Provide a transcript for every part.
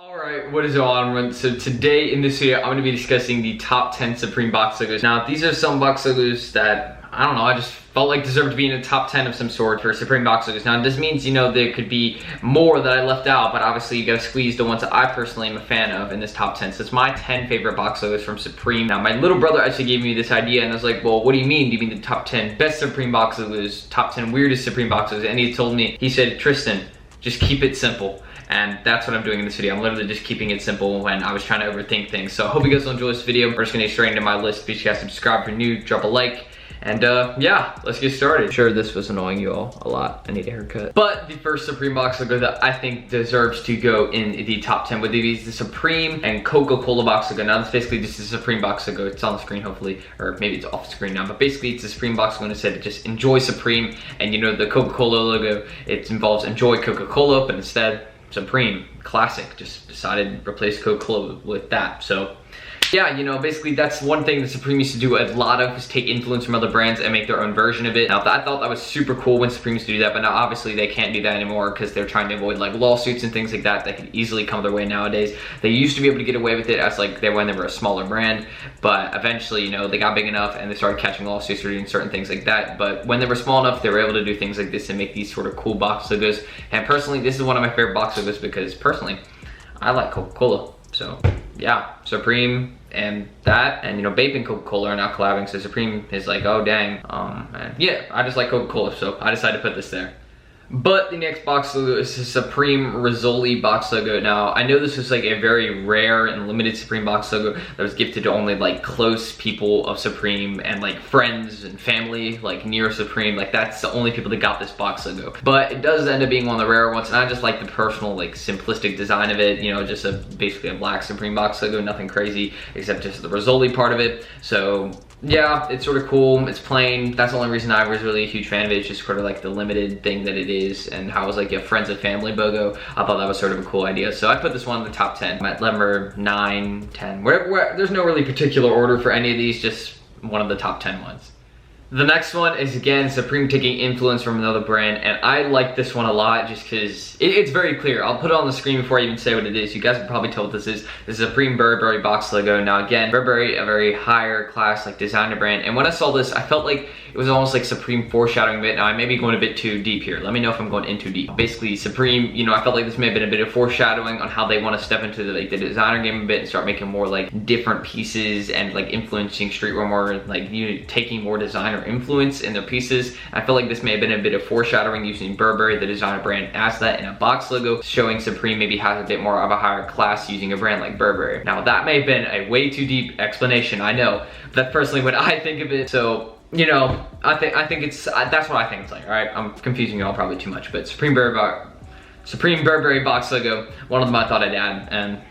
Alright, what is going on? So today in this video, I'm going to be discussing the top 10 Supreme box logos. Now, these are some box logos that, I don't know, I just felt like deserved to be in the top 10 of some sort for Supreme box logos. Now, this means, you know, there could be more that I left out, but obviously you gotta squeeze the ones that I personally am a fan of in this top 10. So it's my 10 favorite box logos from Supreme. Now, my little brother actually gave me this idea, and I was like, well, what do you mean? Do you mean the top 10 best Supreme box logos, top 10 weirdest Supreme box logos? And he told me, he said, Tristan, just keep it simple. And that's what I'm doing in this video. I'm literally just keeping it simple when I was trying to overthink things. So I hope you guys will enjoy this video. We're just gonna get straight into my list. Please guys subscribe if you're new, drop a like. And yeah, let's get started. I'm sure this was annoying you all a lot. I need a haircut. But the first Supreme box logo that I think deserves to go in the top 10 would be the Supreme and CocaCola box logo. Now, this basically just is a Supreme box logo. It's on the screen, hopefully, or maybe it's off the screen now. But basically, it's a Supreme box logo that said just enjoy Supreme. And you know, the Coca-Cola logo, it involves enjoy Coca-Cola, but instead, Supreme, classic, just decided to replace Coca-Cola with that. So yeah, you know, basically that's one thing that Supreme used to do a lot of, is take influence from other brands and make their own version of it. Now, I thought that was super cool when Supreme used to do that, but now obviously they can't do that anymore because they're trying to avoid like lawsuits and things like that that could easily come their way nowadays. They used to be able to get away with it as like when they were a smaller brand, but eventually, you know, they got big enough and they started catching lawsuits for doing certain things like that. But when they were small enough, they were able to do things like this and make these sort of cool box logos. And personally, this is one of my favorite box logos because personally, I like Coca-Cola. So yeah, Supreme and that, and you know, Bape and Coca-Cola are now collabing, so Supreme is like, oh dang. And yeah, I just like Coca-Cola, so I decided to put this there. But the next box logo is the Supreme Rizzoli box logo. Now, I know this was like a very rare and limited Supreme box logo that was gifted to only like close people of Supreme and like friends and family like near Supreme. Like that's the only people that got this box logo. But it does end up being one of the rare ones, and I just like the personal like simplistic design of it. You know, just basically a black Supreme box logo, nothing crazy except just the Rizzoli part of it. So yeah, it's sort of cool. It's plain. That's the only reason I was really a huge fan of it. It's just sort of like the limited thing that it is, and how it was like a friends and family logo. I thought that was sort of a cool idea. So I put this one in the top 10. I'm at number 9, 10. There's no really particular order for any of these, just one of the top 10 ones. The next one is, again, Supreme taking influence from another brand, and I like this one a lot just because it's very clear. I'll put it on the screen before I even say what it is. You guys can probably tell what this is. This is a Supreme Burberry box logo. Now again, Burberry, a very higher class like designer brand, and when I saw this, I felt like it was almost like Supreme foreshadowing a bit. Now I may be going a bit too deep here. Let me know if I'm going in too deep. Basically, Supreme, you know, I felt like this may have been a bit of foreshadowing on how they want to step into the designer game a bit and start making more like different pieces and like influencing streetwear more, like taking more designer influence in their pieces. I feel like this may have been a bit of foreshadowing using Burberry, the designer brand, as that in a box logo, showing Supreme maybe has a bit more of a higher class using a brand like Burberry. Now that may have been a way too deep explanation, I know, but that's personally what I think of it. So, you know, I think it's, that's what I think it's like. All right, I'm confusing you all probably too much, but Supreme Burberry box logo, one of them I thought I'd add, and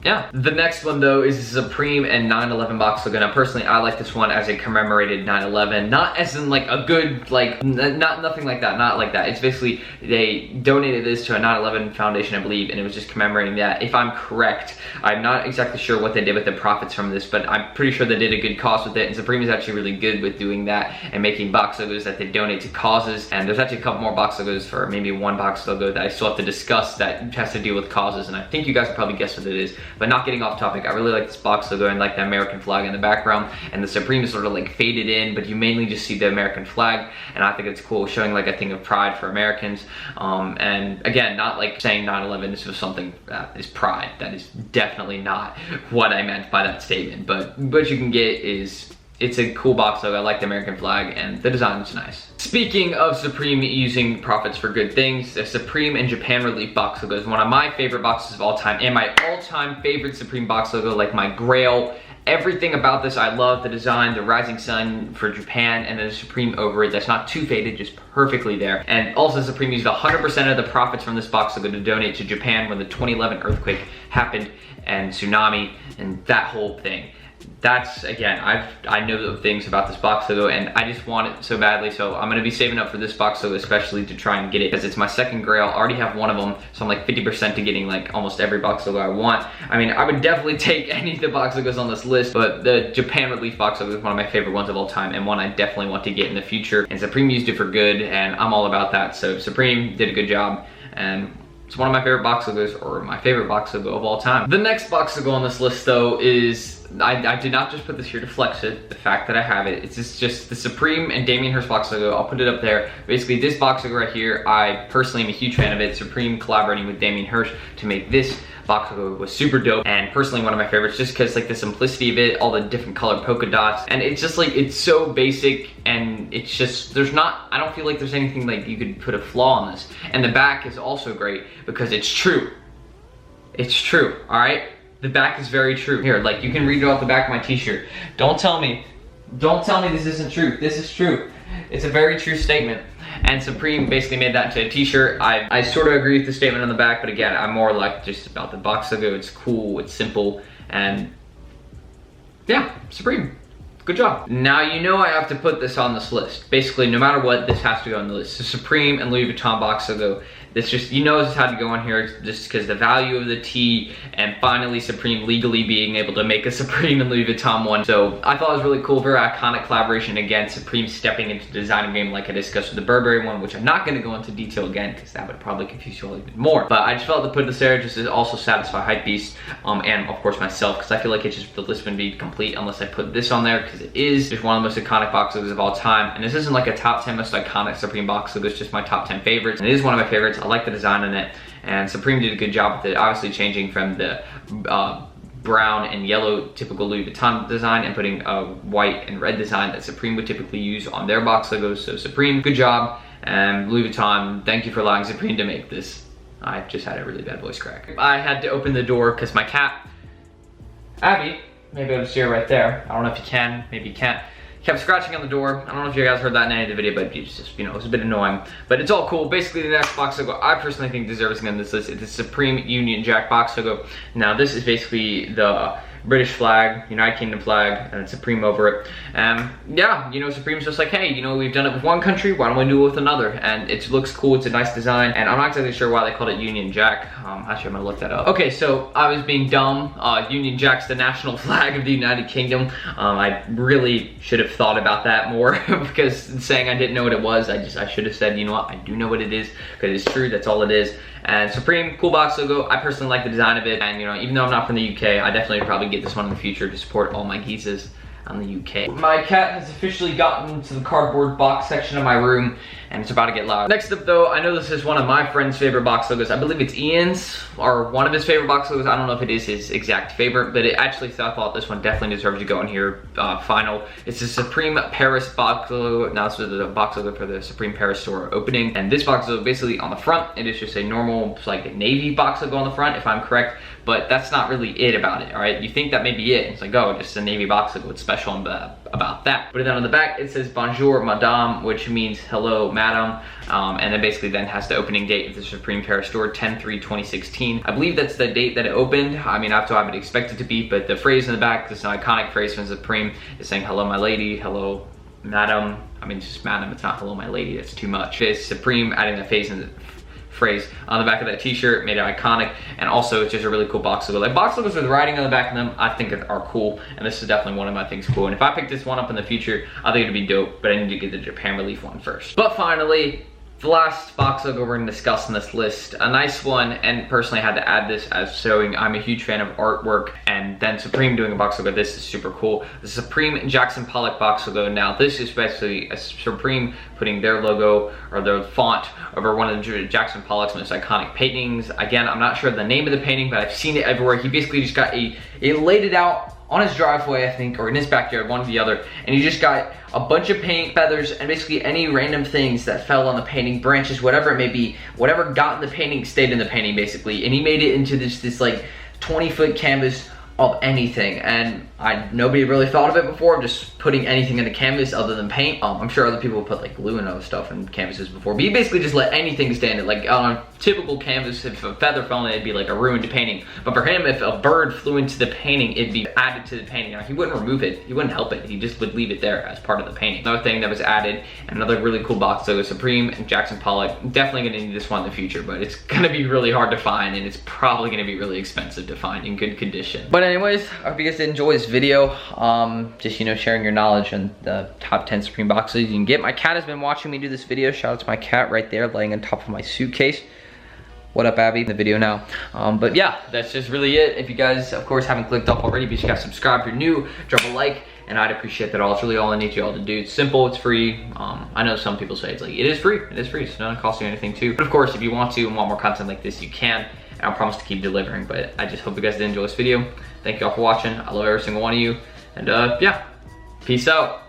yeah. The next one though is Supreme and 9/11 box logo. Now personally, I like this one as a commemorated 9/11, not as in like a good, like, nothing like that, not like that. It's basically, they donated this to a 9/11 foundation, I believe, and it was just commemorating that. If I'm correct, I'm not exactly sure what they did with the profits from this, but I'm pretty sure they did a good cause with it, and Supreme is actually really good with doing that and making box logos that they donate to causes. And there's actually a couple more box logos, for maybe one box logo that I still have to discuss that has to deal with causes, and I think you guys can probably guess what it is. But not getting off topic, I really like this box logo and like the American flag in the background, and the Supreme is sort of like faded in, but you mainly just see the American flag, and I think it's cool, showing like a thing of pride for Americans. And again, not like saying 9/11 is something that is pride. That is definitely not what I meant by that statement, but what you can get is, it's a cool box logo. I like the American flag, and the design is nice. Speaking of Supreme using profits for good things, the Supreme and Japan Relief box logo is one of my favorite boxes of all time, and my all-time favorite Supreme box logo, like my grail. Everything about this I love. The design, the rising sun for Japan, and then the Supreme over it that's not too faded, just perfectly there. And also Supreme used 100% of the profits from this box logo to donate to Japan when the 2011 earthquake happened, and tsunami, and that whole thing. That's, again, I know the things about this box logo, and I just want it so badly, so I'm gonna be saving up for this box logo especially to try and get it, because it's my second grail. I already have one of them, so I'm like 50% to getting like almost every box logo I want. I mean, I would definitely take any of the box logos on this list, but the Japan Relief box logo is one of my favorite ones of all time, and one I definitely want to get in the future, and Supreme used it for good, and I'm all about that. So Supreme did a good job, and It's one of my favorite box logos, or my favorite box logo of all time. The next box logo on this list though is, I did not just put this here to flex it, the fact that I have it. It's just the Supreme and Damien Hirst box logo. I'll put it up there. Basically this box logo right here, I personally am a huge fan of it. Supreme collaborating with Damien Hirst to make this box logo was super dope, and personally one of my favorites just because like the simplicity of it, all the different colored polka dots, and it's just like, it's so basic, and it's just, I don't feel like there's anything like you could put a flaw on this. And the back is also great because it's true. It's true, all right? The back is very true. Here, like you can read it off the back of my t-shirt. Don't tell me this isn't true. This is true. It's a very true statement. And Supreme basically made that into a t-shirt. I sort of agree with the statement on the back, but again, I'm more like just about the box logo. It's cool, it's simple, and yeah, Supreme. Good job. Now you know I have to put this on this list. Basically, no matter what, this has to go on the list. So Supreme and Louis Vuitton box logo. This just, you know, this had to go on here just because the value of the T, and finally Supreme legally being able to make a Supreme and Louis Vuitton one. So I thought it was really cool, very iconic collaboration. Again, Supreme stepping into the design game like I discussed with the Burberry one, which I'm not going to go into detail again because that would probably confuse you all even more. But I just felt to put this there just to also satisfy Hypebeast and of course myself, because I feel like the list wouldn't be complete unless I put this on there, because it is just one of the most iconic box logos of all time. And this isn't like a top 10 most iconic Supreme box logo, it's just my top 10 favorites. And it is one of my favorites. I like the design in it, and Supreme did a good job with it, obviously changing from the brown and yellow typical Louis Vuitton design and putting a white and red design that Supreme would typically use on their box logos. So Supreme, good job, and Louis Vuitton, thank you for allowing Supreme to make this. I just had a really bad voice crack. I had to open the door because my cat, Abby, maybe I'll just see her right there. I don't know if you can, maybe you can't. Kept scratching on the door. I don't know if you guys heard that in any of the video, but it's just, you know, it was a bit annoying. But it's all cool. Basically, the next box logo I personally think deserves to be on this list is the Supreme Union Jack box logo. Now, this is basically the British flag, United Kingdom flag, and Supreme over it. Yeah, you know, Supreme's just like, hey, you know, we've done it with one country, why don't we do it with another? And it looks cool, it's a nice design, and I'm not exactly sure why they called it Union Jack. Actually, I'm gonna look that up. Okay, so I was being dumb. Union Jack's the national flag of the United Kingdom. I really should have thought about that more because saying I didn't know what it was, I should have said, you know what, I do know what it is, because it's true, that's all it is. And Supreme, cool box logo. I personally like the design of it, and you know, even though I'm not from the UK, I definitely would probably get this one in the future to support all my geezes on the UK. My cat has officially gotten to the cardboard box section of my room, and it's about to get loud. Next up though, I know this is one of my friend's favorite box logos. I believe it's Ian's, or one of his favorite box logos. I don't know if it is his exact favorite, but I thought this one definitely deserves to go in here final. It's the Supreme Paris box logo. Now this is the box logo for the Supreme Paris store opening. And this box logo, basically on the front, it is just a normal, like a navy box logo on the front, if I'm correct. But that's not really it about it, all right? You think that may be it. It's like, oh, just a navy box logo. What's special about that? But then on the back, it says Bonjour, Madame, which means hello, madam. And then basically then has the opening date of the Supreme Paris store, 10/3/2016. I believe that's the date that it opened. I mean, that's what I would expect it to be, but the phrase in the back, this is an iconic phrase from Supreme, is saying, hello, my lady, hello, madam. I mean, it's just madam, it's not hello, my lady, that's too much. It's Supreme adding the phrase on the back of that t-shirt, made it iconic, and also it's just a really cool box logo. Like box logos with writing on the back of them, I think are cool, and this is definitely one of my things cool. And if I pick this one up in the future, I think it'd be dope, but I need to get the Japan Relief one first. But finally, the last box logo we're gonna discuss in this list, a nice one, and personally I had to add this as showing I'm a huge fan of artwork, and then Supreme doing a box logo, this is super cool. The Supreme Jackson Pollock box logo. Now this is basically a Supreme putting their logo or their font over one of the Jackson Pollock's most iconic paintings. Again, I'm not sure the name of the painting, but I've seen it everywhere. He basically just got he laid it out on his driveway, I think, or in his backyard, one or the other, and he just got a bunch of paint, feathers, and basically any random things that fell on the painting, branches, whatever it may be, whatever got in the painting stayed in the painting, basically, and he made it into this like 20-foot canvas of anything, and nobody really thought of it before, just putting anything in the canvas other than paint. I'm sure other people put like glue and other stuff in canvases before, but he basically just let anything stand it. Like on a typical canvas, if a feather fell in it, it'd be like a ruined painting. But for him, if a bird flew into the painting, it'd be added to the painting. Now, he wouldn't remove it, he wouldn't help it, he just would leave it there as part of the painting. Another thing that was added, and another really cool box logo, Supreme and Jackson Pollock. Definitely gonna need this one in the future, but it's gonna be really hard to find, and it's probably gonna be really expensive to find in good condition. But anyways, I hope you guys did enjoy this video. Just, you know, sharing your knowledge on the top 10 Supreme boxes you can get. My cat has been watching me do this video. Shout out to my cat right there laying on top of my suitcase. What up, Abby? In the video now. But yeah, that's just really it. If you guys, of course, haven't clicked off already, be sure to subscribe if you're new, drop a like, and I'd appreciate that all. It's really all I need you all to do. It's simple, it's free. I know some people say it's like, it is free, it's not gonna cost you anything too. But of course, if you want to and want more content like this, you can, and I promise to keep delivering. But I just hope you guys did enjoy this video. Thank you all for watching. I love every single one of you. And yeah, peace out.